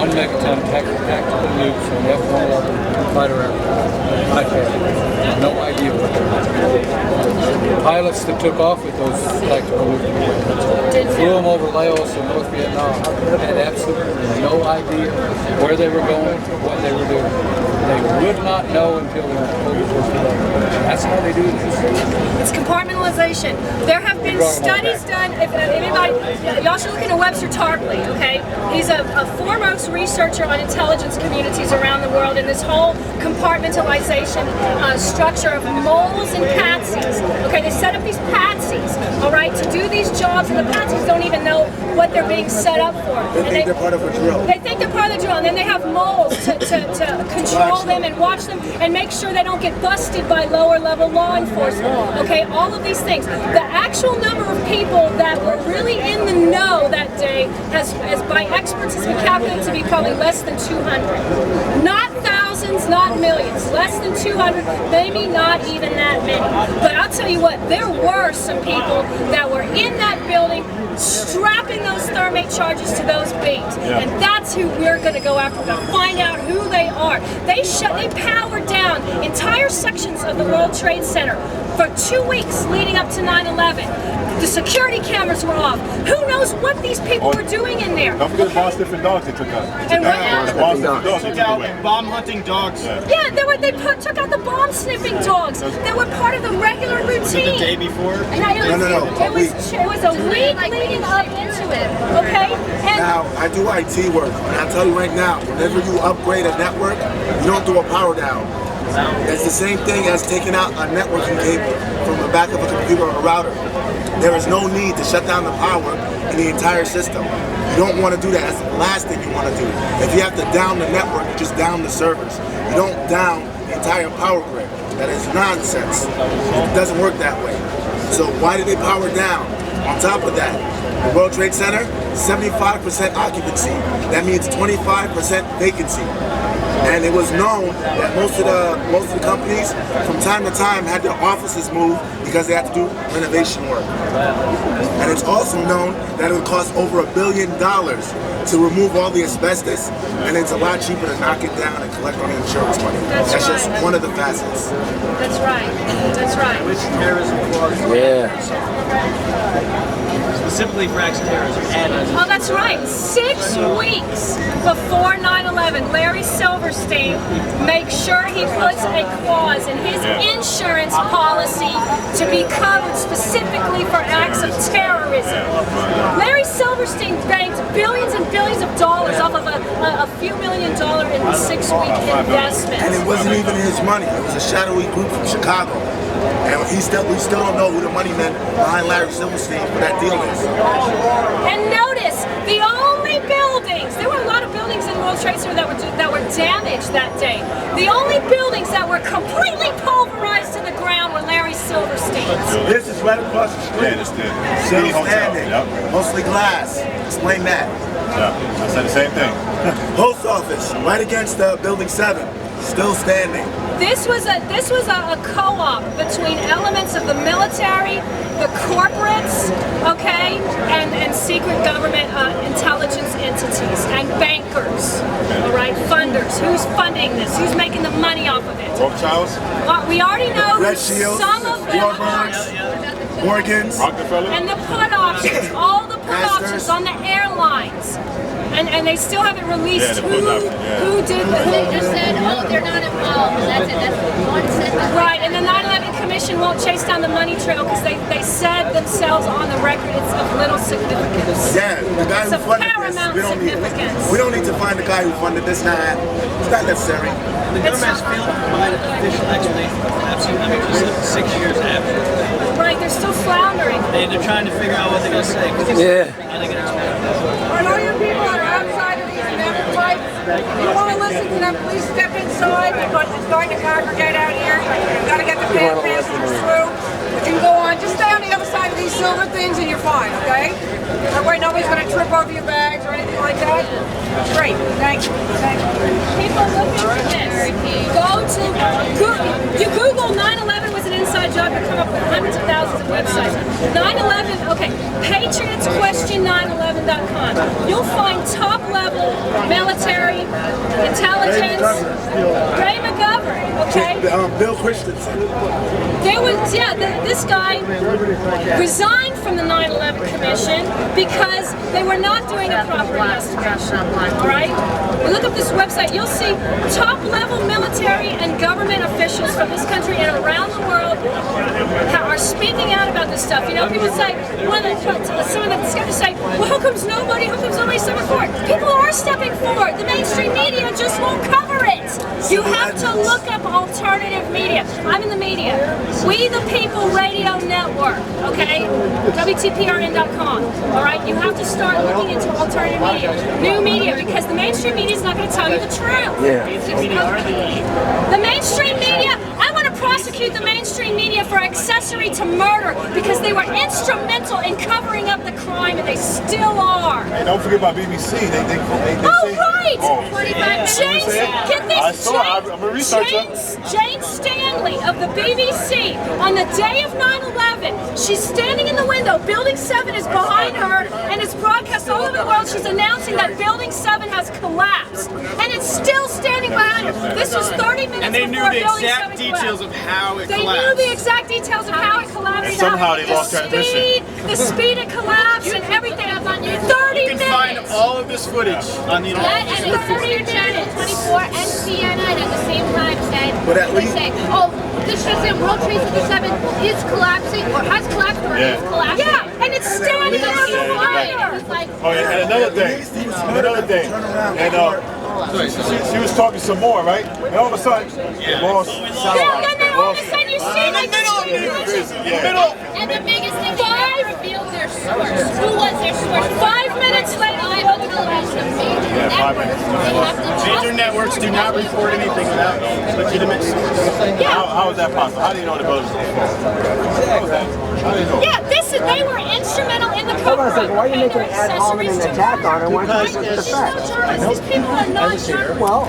1 megaton tactical nukes on F-111 fighter aircraft. No idea what they were. The pilots that took off with those tactical nuclear weapons flew them over Laos and North Vietnam had absolutely no idea where they were going, what they were doing. They would not know until they were pulled towards the level. That's how they do this. It's compartmentalization. There have been studies done. If anybody, y'all should look into Webster Tarpley. Okay, he's a foremost researcher on intelligence communities around the world in this whole compartmentalization structure of moles and patsies. Okay, they set up these patsies, all right, to do these jobs, and the patsies don't even know what they're being set up for. They think they're part of a drill. They think they're part of the drill, and then they have moles to control them and watch them and make sure they don't get busted by lower level law enforcement. Okay, all of these things. The actual number of people that were really in the know that day has by experts has been calculated to be probably less than 200. Not thousands, not millions, less than 200, maybe not even that many. But I'll tell you what, there were some people that were in that building strapping those thermate charges to those beams. And that's who we're going to go after. We're going to find out who they are. They powered down entire sections of the World Trade Center for 2 weeks leading up to 9/11. The security cameras were off. Who knows what these people were doing in there? Don't forget bomb sniffing dogs they took out. And what else? Bomb sniffing dogs they took away. Bomb hunting dogs. Yeah, they took out the bomb sniffing dogs that were part of the regular routine. The day before? No. It was a week leading up into it. Okay? And Now, I do IT work, and I'll tell you right now, whenever you upgrade a network, you don't do a power down. It's the same thing as taking out a networking cable from the back of a computer or a router. There is no need to shut down the power in the entire system. You don't want to do that. That's the last thing you want to do. If you have to down the network, you just down the servers. You don't down the entire power grid. That is nonsense. It doesn't work that way. So why did they power down? On top of that, the World Trade Center, 75% occupancy. That means 25% vacancy. And it was known that most of the companies from time to time had their offices moved because they had to do renovation work. And it's also known that it would cost over $1 billion to remove all the asbestos, and it's a lot cheaper to knock it down and collect on the insurance money. That's just one of the facets. that's right. That's right. Which terrorism clause? Specifically for acts of terrorism. Oh, that's right. 6 weeks before 9/11, Larry Silverstein makes sure he puts a clause in his insurance policy to be covered specifically for acts of terrorism. Larry Silverstein banked billions and billions of dollars off of a few $1 million in a 6-week investment. And it wasn't even his money. It was a shadowy group from Chicago. And we still don't know who the money man behind Larry Silverstein for that deal is. And notice, the only buildings, there were a lot of buildings in World Trade Center that were damaged that day. The only buildings that were completely pulverized to the ground were Larry Silverstein's. This is right across the street. Yeah, it's the Still City Hotel. standing. Yep. Mostly glass. Explain that. Yeah, I said the same thing. Post office, right against Building 7. Still standing. This was a co-op between elements of the military, the corporates, okay, and secret government intelligence entities and bankers, all right, funders. Who's funding this? Who's making the money off of it? Rothschilds, We already know who Red Shields, some of them are. Morgans. Rockefeller. And the put options, all the put options on the airlines. And they still haven't released Yeah, the put option, who did They just said, oh, they're not involved. That's it. That's one sentence. Right, and the 9/11 Commission won't chase down the money trail because they said themselves on the record it's of little significance. Yeah, the guy It's who of funded this. paramount We don't need to find the guy who funded this. It's not necessary. The government's failed to provide an official explanation for collapse. I mean, just 6 years after. Right, they're still floundering. They're trying to figure out what they're going to say. Yeah. How they going to explain it. I know you people are outside of these amendment pipes. If you want to listen to them, please step inside because it's starting to congregate out here. You've got to get the passengers through. But you can go on. Just stay on the other side of these silver things and you're fine, okay? That way nobody's going to trip over your bags or anything like that. Great. Thank you. Thank you. People look into this. Go to Google 9/11 was an inside job. You come up with hundreds of thousands of websites. 9/11, okay, patriotsquestion911.com. You'll find top level military intelligence, Ray McGovern, okay? Bill Christensen. There was, this guy resigned from the 9/11 Commission because they were not doing a proper investigation, all right? You look up this website, you'll see top-level military and government officials from this country and around the world are speaking out about this stuff. You know, people say, some of the skeptics say, well, how comes nobody stepping forward? People are stepping forward. The mainstream media just won't cover it. You have to look up alternative media. I'm in the media. We the People Radio Network, okay? WTPRN.com, all right? You have to start looking into alternative media, new media, because the mainstream media is not going to tell you the truth. The mainstream media, I want to prosecute the mainstream media for accessory to murder because they were instrumental in covering up the crime, and they still are. Hey, don't forget about BBC. They Oh, say, right! Oh. 45 James, get this, I saw it. I'm a researcher. Jane Stanley of the BBC, on the day of 9/11, she's standing in the window, Building 7 is behind her, and it's broadcast all over the world. She's announcing that Building 7 has collapsed, and it's still standing behind her. This was 30 minutes And they knew before the Building exact 7 details collapsed. of how it They collapsed. knew the exact details of how it collapsed. And somehow they lost transmission. The speed it collapsed and everything. 30 You can find minutes. all of this footage on the internet. That and it's 30 Channel 24 and CNN at the same time said, But at they least- say, oh, this shows that World Trade Center 7 is collapsing, or has collapsed, or is collapsing. Yeah, and it's standing on the wire. It's like, Oh, yeah, and another thing. And she was talking some more, right? And all of a sudden, it lost sound. Yeah, and then all of a sudden you see like and the biggest thing, they never revealed their source. Who was their source? 5 minutes later. Major networks do not report anything without legitimate source. How is that possible? How do you know the building? How do you know? Yeah, they were instrumental in the cover-up. Why are you making an ad hominem attack on her? Why can't you just the facts? These people are not journalists. Well,